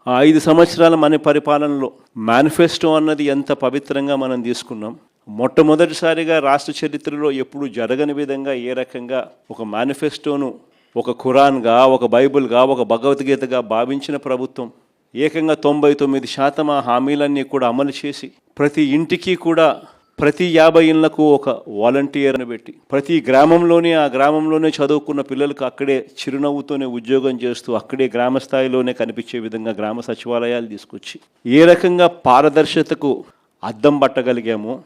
ఆ 5 సంవత్సరాల మన పరిపాలనలో మేనిఫెస్టో అన్నది ఎంత పవిత్రంగా మనం తీసుకున్నాం. మొట్టమొదటిసారిగా రాష్ట్ర చరిత్రలో ఎప్పుడు జరగని విధంగా ఏ రకంగా ఒక మేనిఫెస్టోను ఒక ఖురాన్గా, ఒక బైబిల్గా, ఒక భగవద్గీతగా భావించిన ప్రభుత్వం ఏకంగా 99% ఆ హామీలన్నీ కూడా అమలు చేసి ప్రతి ఇంటికి కూడా ప్రతి 50 ఇళ్లకు ఒక వాలంటీర్ని పెట్టి ప్రతి గ్రామంలోనే ఆ గ్రామంలోనే చదువుకున్న పిల్లలకు అక్కడే చిరునవ్వుతోనే ఉద్యోగం చేస్తూ అక్కడే గ్రామ స్థాయిలోనే కనిపించే విధంగా గ్రామ సచివాలయాలు తీసుకొచ్చి ఏ రకంగా పారదర్శకతకు అద్దం పట్టగలిగామో,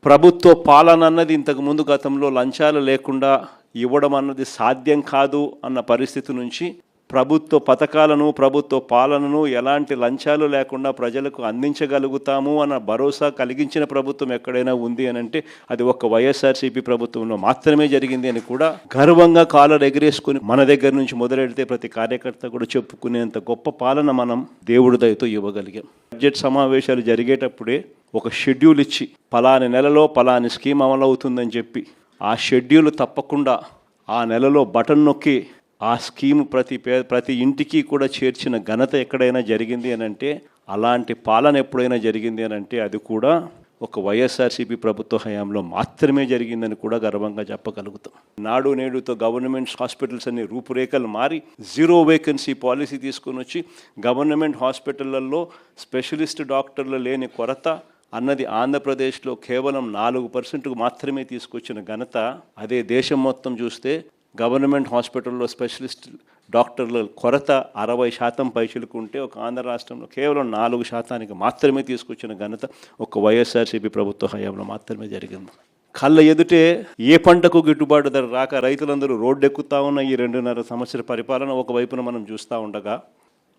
ప్రభుత్వ పాలన అన్నది ఇంతకుముందు గతంలో లంచాలు లేకుండా ఇవ్వడం అన్నది సాధ్యం కాదు అన్న పరిస్థితి నుంచి ప్రభుత్వ పథకాలను, ప్రభుత్వ పాలనను ఎలాంటి లంచాలు లేకుండా ప్రజలకు అందించగలుగుతాము అన్న భరోసా కలిగించిన ప్రభుత్వం ఎక్కడైనా ఉంది అని అంటే అది ఒక్క వైఎస్ఆర్సీపీ ప్రభుత్వంలో మాత్రమే జరిగింది అని కూడా గర్వంగా కాలర్ ఎగిరేసుకుని మన దగ్గర నుంచి మొదలెడితే ప్రతి కార్యకర్త కూడా చెప్పుకునేంత గొప్ప పాలన మనం దేవుడి దయతో ఇవ్వగలిగాం. బడ్జెట్ సమావేశాలు జరిగేటప్పుడే ఒక షెడ్యూల్ ఇచ్చి పలాని నెలలో పలాని స్కీమ్ అమలవుతుందని చెప్పి ఆ షెడ్యూల్ తప్పకుండా ఆ నెలలో బటన్ నొక్కి ఆ స్కీమ్ ప్రతి ఇంటికి కూడా చేర్చిన ఘనత ఎక్కడైనా జరిగింది అని అంటే, అలాంటి పాలన ఎప్పుడైనా జరిగింది అని అంటే అది కూడా ఒక వైఎస్ఆర్సీపీ ప్రభుత్వ హయాంలో మాత్రమే జరిగిందని కూడా గర్వంగా చెప్పగలుగుతాం. నాడు నేడుతో గవర్నమెంట్ హాస్పిటల్స్ అన్ని రూపురేఖలు మారి జీరో వేకెన్సీ పాలసీ తీసుకొని వచ్చి గవర్నమెంట్ హాస్పిటళ్లలో స్పెషలిస్ట్ డాక్టర్లు లేని కొరత అన్నది ఆంధ్రప్రదేశ్లో కేవలం 4% మాత్రమే తీసుకొచ్చిన ఘనత. అదే దేశం మొత్తం చూస్తే గవర్నమెంట్ హాస్పిటల్లో స్పెషలిస్ట్ డాక్టర్ల కొరత 60% పైచిలుకుంటే ఒక ఆంధ్ర రాష్ట్రంలో కేవలం 4% మాత్రమే తీసుకొచ్చిన ఘనత ఒక వైఎస్ఆర్సీపీ ప్రభుత్వ హయాంలో మాత్రమే జరిగింది. కళ్ళ ఎదుటే ఏ పంటకు గిట్టుబాటు ధర రాక రైతులందరూ రోడ్డెక్కుతా ఉన్న ఈ 2.5 సంవత్సర పరిపాలన ఒకవైపున మనం చూస్తూ ఉండగా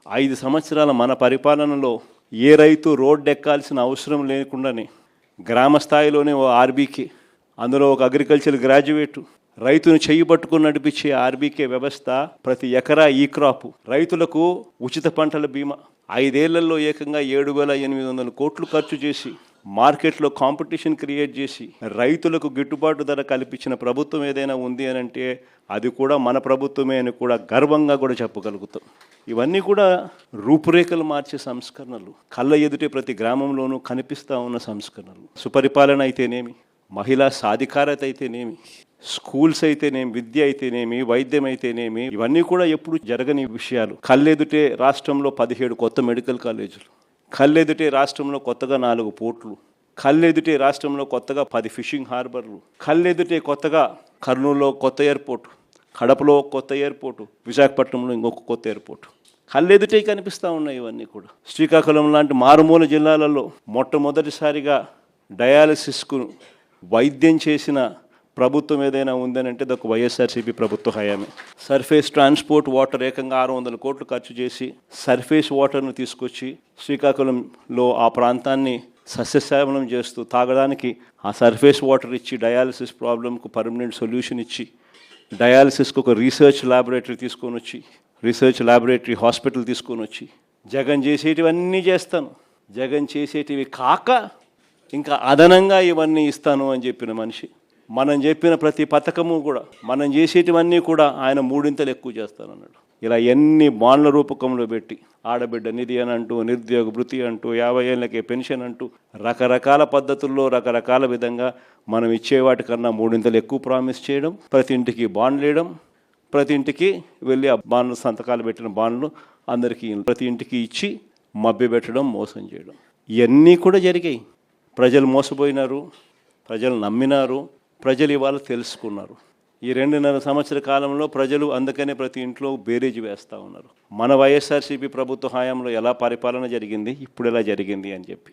5 సంవత్సరాల మన పరిపాలనలో ఏ రైతు రోడ్డెక్కాల్సిన అవసరం లేకుండానే గ్రామ స్థాయిలోనే ఓ ఆర్బీకే, అందులో ఒక అగ్రికల్చర్ గ్రాడ్యుయేటు, రైతును చెయ్యి పట్టుకుని నడిపించే ఆర్బీకే వ్యవస్థ, ప్రతి ఎకరా ఈ క్రాపు, రైతులకు ఉచిత పంటల బీమా, 5 ఏళ్లలో ఏకంగా 7,800 కోట్లు ఖర్చు చేసి మార్కెట్లో కాంపిటీషన్ క్రియేట్ చేసి రైతులకు గిట్టుబాటు ధర కల్పించిన ప్రభుత్వం ఏదైనా ఉంది అని అంటే అది కూడా మన ప్రభుత్వమే అని కూడా గర్వంగా కూడా చెప్పగలుగుతాం. ఇవన్నీ కూడా రూపురేఖలు మార్చే సంస్కరణలు, కళ్ళ ఎదుటే ప్రతి గ్రామంలోనూ కనిపిస్తూ ఉన్న సంస్కరణలు. సుపరిపాలన అయితేనేమి, మహిళా సాధికారత అయితేనేమి, స్కూల్స్ అయితేనేమి, విద్య అయితేనేమి, వైద్యం అయితేనేమి, ఇవన్నీ కూడా ఎప్పుడు జరగని విషయాలు. కళ్ళెదుటే రాష్ట్రంలో 17 కొత్త మెడికల్ కాలేజీలు, కళ్ళెదుటే రాష్ట్రంలో కొత్తగా 4 పోర్ట్లు, కళ్ళెదుటే రాష్ట్రంలో కొత్తగా 10 ఫిషింగ్ హార్బర్లు, కళ్ళెదుటే కొత్తగా కర్నూలులో కొత్త ఎయిర్పోర్టు, కడపలో కొత్త ఎయిర్పోర్టు, విశాఖపట్నంలో ఇంకొక కొత్త ఎయిర్పోర్టు కళ్ళెదుటే కనిపిస్తూ ఉన్నాయి. ఇవన్నీ కూడా శ్రీకాకుళం లాంటి మారుమూల జిల్లాలలో మొట్టమొదటిసారిగా డయాలసిస్కు వైద్యం చేసిన ప్రభుత్వం ఏదైనా ఉందని అంటే ఒక వైఎస్ఆర్సీపీ ప్రభుత్వ హయామే. సర్ఫేస్ ట్రాన్స్పోర్ట్ వాటర్ ఏకంగా 600 కోట్లు ఖర్చు చేసి సర్ఫేస్ వాటర్ను తీసుకొచ్చి శ్రీకాకుళంలో ఆ ప్రాంతాన్ని సస్యశ్యామలం చేస్తూ తాగడానికి ఆ సర్ఫేస్ వాటర్ ఇచ్చి డయాలసిస్ ప్రాబ్లంకు పర్మనెంట్ సొల్యూషన్ ఇచ్చి డయాలసిస్కు ఒక రీసెర్చ్ ల్యాబొరేటరీ తీసుకొని వచ్చి రీసెర్చ్ ల్యాబొరేటరీ హాస్పిటల్ తీసుకొని వచ్చి జగన్ చేసేటివన్నీ చేస్తాను, జగన్ చేసేటివి కాక ఇంకా అదనంగా ఇవన్నీ ఇస్తాను అని చెప్పిన మనిషి. మనం చెప్పిన ప్రతి పథకము కూడా, మనం చేసేటివన్నీ కూడా ఆయన 3 ఎక్కువ చేస్తానన్నాడు. ఇలా ఎన్ని బాండ్ల రూపకంలో పెట్టి ఆడబిడ్డ నిధి అని అంటూ, నిరుద్యోగ భృతి అంటూ, 50 ఏళ్ళకే పెన్షన్ అంటూ రకరకాల పద్ధతుల్లో రకరకాల విధంగా మనం ఇచ్చే వాటికన్నా 3 ఎక్కువ ప్రామిస్ చేయడం, ప్రతి ఇంటికి బాండ్లు వేయడం, ప్రతి ఇంటికి వెళ్ళి ఆ బాండ్లు సంతకాలు పెట్టిన బాండ్లు అందరికీ ప్రతి ఇంటికి ఇచ్చి మభ్య పెట్టడం, మోసం చేయడం, ఇవన్నీ కూడా జరిగాయి. ప్రజలు మోసపోయినారు, ప్రజలు నమ్మినారు, ప్రజలు ఇవాళ తెలుసుకున్నారు. ఈ 2.5 సంవత్సర కాలంలో ప్రజలు అందుకనే ప్రతి ఇంట్లో బేరీజు వేస్తూ ఉన్నారు. మన వైఎస్ఆర్సీపీ ప్రభుత్వ హయాంలో ఎలా పరిపాలన జరిగింది, ఇప్పుడు ఎలా జరిగింది అని చెప్పి.